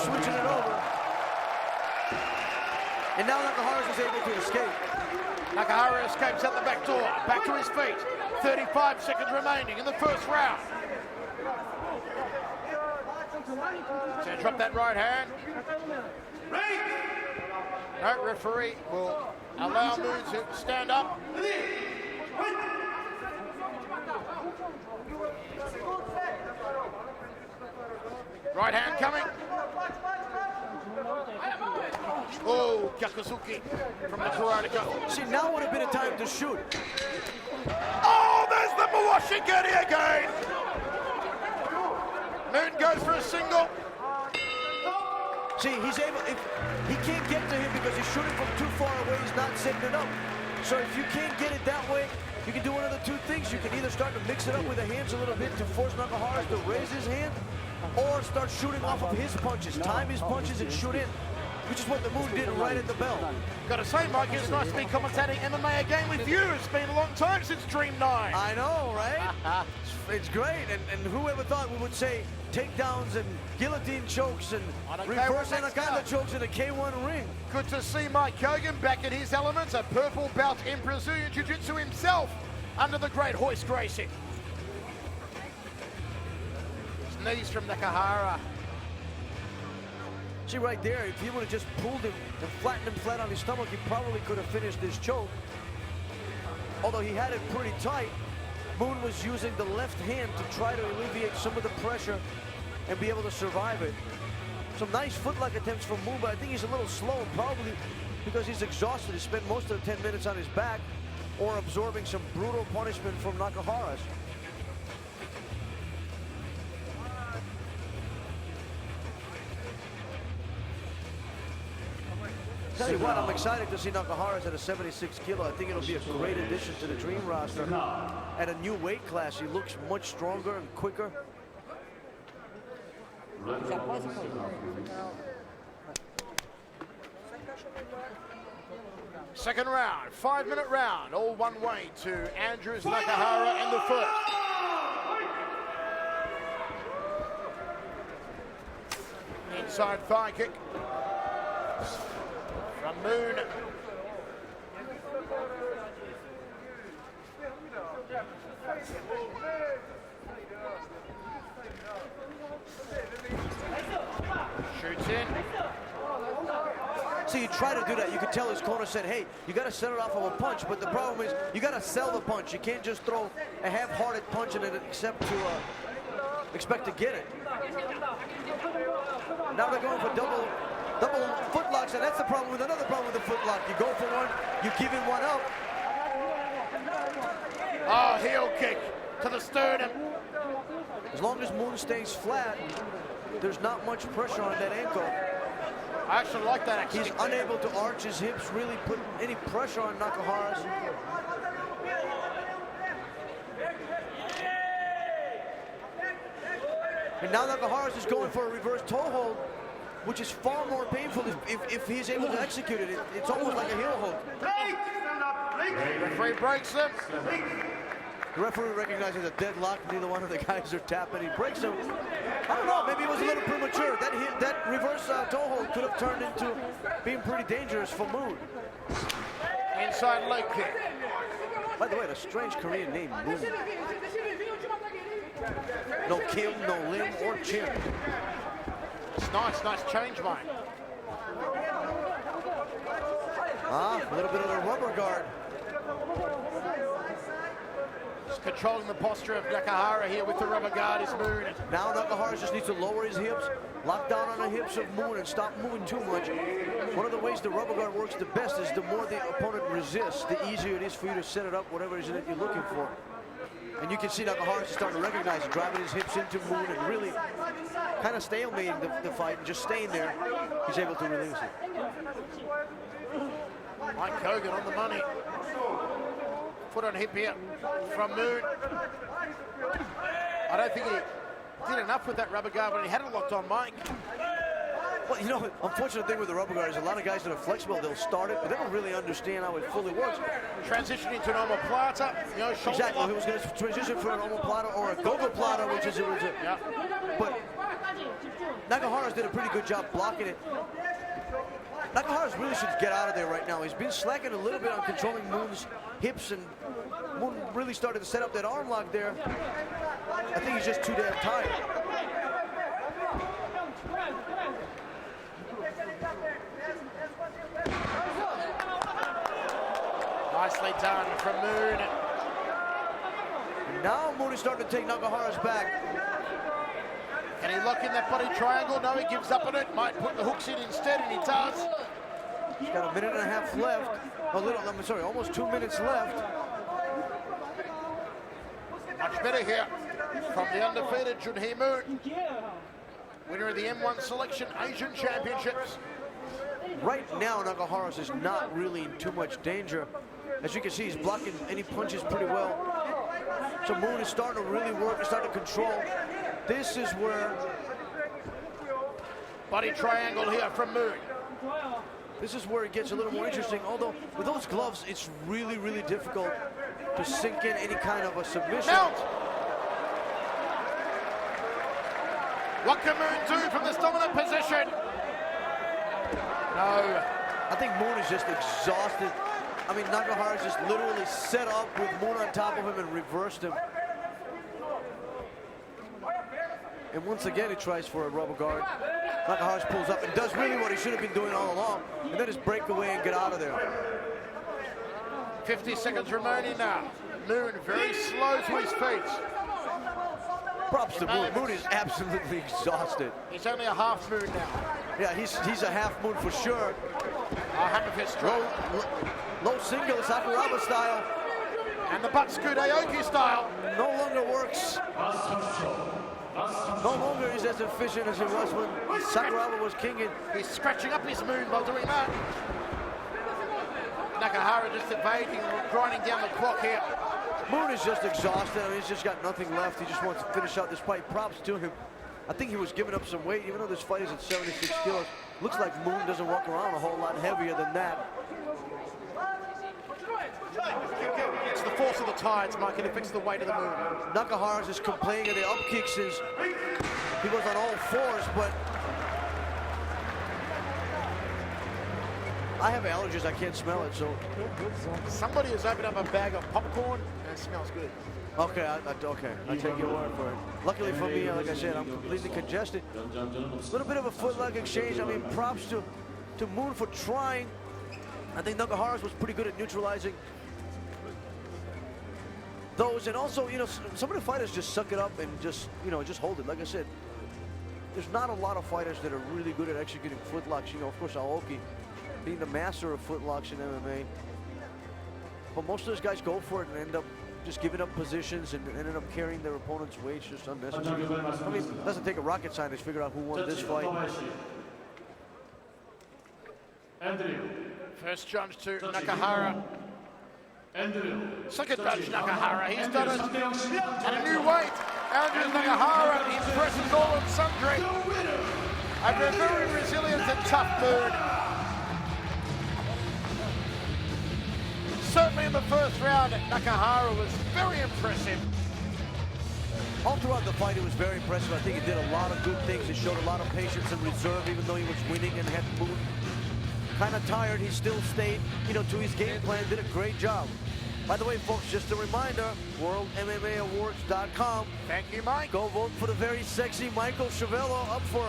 switching it over. And now Nakahara is able to escape. Nakahara escapes out the back door. Back to his feet. 35 seconds remaining in the first round. So drop that right hand. No, referee will allow Moon to stand up. Right hand coming. Oh, Kyakusuki from the Karate. See, now would have been a time to shoot. Oh, there's the Mawashigiri again. Moon goes for a single. See, he's able, if he can't get to him because he's shooting from too far away, he's not setting it up. So if you can't get it that way, you can do one of the two things. You can either start to mix it up with the hands a little bit to force Nakahara to raise his hand, or start shooting off of his punches. Time his punches and shoot in, which is what the Moon did right at the bell. Gotta say, Mike, it's nice to be commentating MMA again with you. It's been a long time since Dream 9. I know, right? It's great, and whoever thought we would say takedowns and guillotine chokes and reverse anaconda chokes in a K-1 ring. Good to see Mike Kogan back in his elements, a purple belt in Brazilian Jiu-Jitsu himself under the great hoist racing. His knees from Nakahara. See right there, if he would have just pulled him and flattened him flat on his stomach, he probably could have finished this choke. Although he had it pretty tight, Moon was using the left hand to try to alleviate some of the pressure and be able to survive it. Some nice footlock attempts from Moon, but I think he's a little slow, probably because he's exhausted. He spent most of the 10 minutes on his back or absorbing some brutal punishment from Nakahara's. Tell you what, I'm excited to see Nakahara's at a 76 kilo. I think it'll be a great addition to the Dream roster. At a new weight class, he looks much stronger and quicker. Second round, 5-minute round, all one way to Andrews, Nakahara in the first. Inside thigh kick from Moon. Shoots in. See, you try to do that. You could tell his corner said, hey, you got to set it off of a punch. But the problem is you got to sell the punch. You can't just throw a half-hearted punch in it except to expect to get it. Now they're going for double footlocks, and that's the problem with another problem with the footlock. You go for one, you give him one up. Oh, heel kick to the sternum. As long as Moon stays flat, there's not much pressure on that ankle. I actually like that. He's unable to arch his hips, really put any pressure on Nakahara's. And now Nakahara's is going for a reverse toe hold, which is far more painful if he's able to execute it. It's almost like a heel hook. Referee breaks him. The referee recognizes a deadlock. Neither one of the guys are tapping. He breaks him. I don't know, maybe it was a little premature. That reverse toe hold could have turned into being pretty dangerous for Moon. Inside leg kick. By the way, a strange Korean name, Moon. No Kim, no Lim, or Chim. It's nice change, mate. A little bit of a rubber guard. Just controlling the posture of Nakahara here with the rubber guard is Moon. Now Nakahara just needs to lower his hips, lock down on the hips of Moon, and stop moving too much. One of the ways the rubber guard works the best is the more the opponent resists, the easier it is for you to set it up, whatever it is that you're looking for. And you can see Nakahara is starting to recognize it, driving his hips into Moon and really kind of stalemating the fight and just staying there. He's able to release it. Mike Kogan on the money. Foot on hip here from Moon. I don't think he did enough with that rubber guard when he had it locked on Mike. Well, you know, unfortunate thing with the rubber guard is a lot of guys that are flexible, they'll start it, but they don't really understand how it fully works. Transitioning to an omoplata, you know, shoulder exactly, lock. he was going to transition from an omoplata or a gogoplata, which is, yeah. But Nakahara's did a pretty good job blocking it. Nakahara really should get out of there right now. He's been slacking a little bit on controlling Moon's hips, and Moon really started to set up that arm lock there. I think he's just too damn tired. Nicely done from Moon. Now Moon is starting to take Nakahara's back. Can he lock in that body triangle? No, he gives up on it. Might put the hooks in instead, and he does. He's got a minute and a half left. Almost 2 minutes left. Much better here from the undefeated Junhee Moon, winner of the M1 Selection Asian Championships. Right now, Nakahara is not really in too much danger. As you can see, he's blocking any punches pretty well. So Moon is starting to really work and starting to control. This is where... Body triangle here from Moon. This is where it gets a little more interesting. Although, with those gloves, it's really, really difficult to sink in any kind of a submission. Mount! What can Moon do from this dominant position? No. I think Moon is just exhausted. I mean, Nakahara just literally set up with Moon on top of him and reversed him. And once again, he tries for a rubber guard. Nakahara pulls up and does really what he should have been doing all along, and then just break away and get out of there. 50 seconds remaining now. Moon very slow to his feet. Props to Moon. Moon is absolutely exhausted. He's only a half Moon now. Yeah, he's a half Moon for sure. A hammer fist stroke. Low single, Sakuraba style. And the butt scoot Aoki style. No longer works. No longer is as efficient as it was when Sakuraba was kinging. He's scratching up his Moon by doing that. Nakahara just evading, grinding down the clock here. Moon is just exhausted. I mean, he's just got nothing left. He just wants to finish out this fight. Props to him. I think he was giving up some weight, even though this fight is at 76 kilos. Looks like Moon doesn't walk around a whole lot heavier than that. It's the force of the tides, Mike, and it affects the weight of the Moon. Nakahara is complaining of the up kicks since he was on all fours, but I have allergies. I can't smell it, so. Somebody has opened up a bag of popcorn, and it smells good. Okay, I take your word for it. Luckily for me, like I said, I'm completely congested. A little bit of a foot-leg exchange. I mean, props to Moon for trying. I think Nakahara was pretty good at neutralizing those, and also, you know, some of the fighters just suck it up and just, you know, just hold it. Like I said, there's not a lot of fighters that are really good at executing footlocks. You know, of course, Aoki being the master of footlocks in MMA. But most of those guys go for it and end up just giving up positions and ended up carrying their opponent's weight. It's just unnecessary. I mean, it doesn't take a rocket scientist to figure out who won this fight. First judge to Nakahara. Second judge Nakahara. He's done it at a new weight. Andrew Nakahara impresses all and sundry. Over a very resilient and tough Moon. Certainly in the first round, Nakahara was very impressive. All throughout the fight, it was very impressive. I think he did a lot of good things. He showed a lot of patience and reserve, even though he was winning and had Moon kind of tired. He still stayed, you know, to his game plan. Did a great job. By the way, folks, just a reminder: WorldMMAAwards.com. Thank you, Mike. Go vote for the very sexy Michael Chiavello up for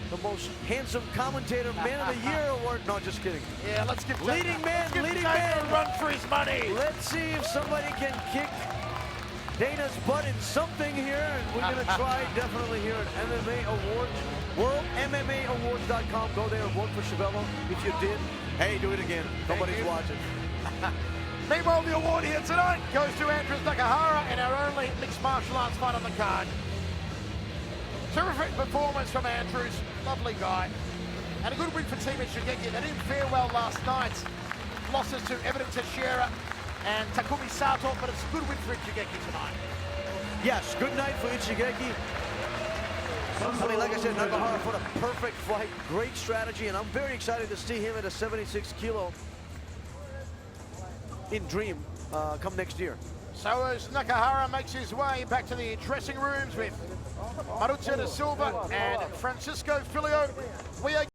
the most handsome commentator man of the year award. No, just kidding. Yeah, let's give leading man a run for his money. Let's see if somebody can kick Dana's butt in something here, and we're gonna try definitely here at MMA Awards. WorldMMAAwards.com. Go there and vote for Chiavello. If you did, hey, do it again. Nobody's watching. Meanwhile, the award here tonight goes to Andrew Nakahara in our only mixed martial arts fight on the card. Terrific performance from Andrews, lovely guy. And a good win for Team Shigeki. They didn't fare well last night. Losses to Evan Teixeira and Takumi Sato, but it's a good win for Shigeki tonight. Yes, good night for Ichigeki. I mean, like I said, Nakahara fought a perfect fight, great strategy, and I'm very excited to see him at a 76 kilo in Dream come next year. So as Nakahara makes his way back to the dressing rooms with Maruccio da Silva and Francisco Filio. We are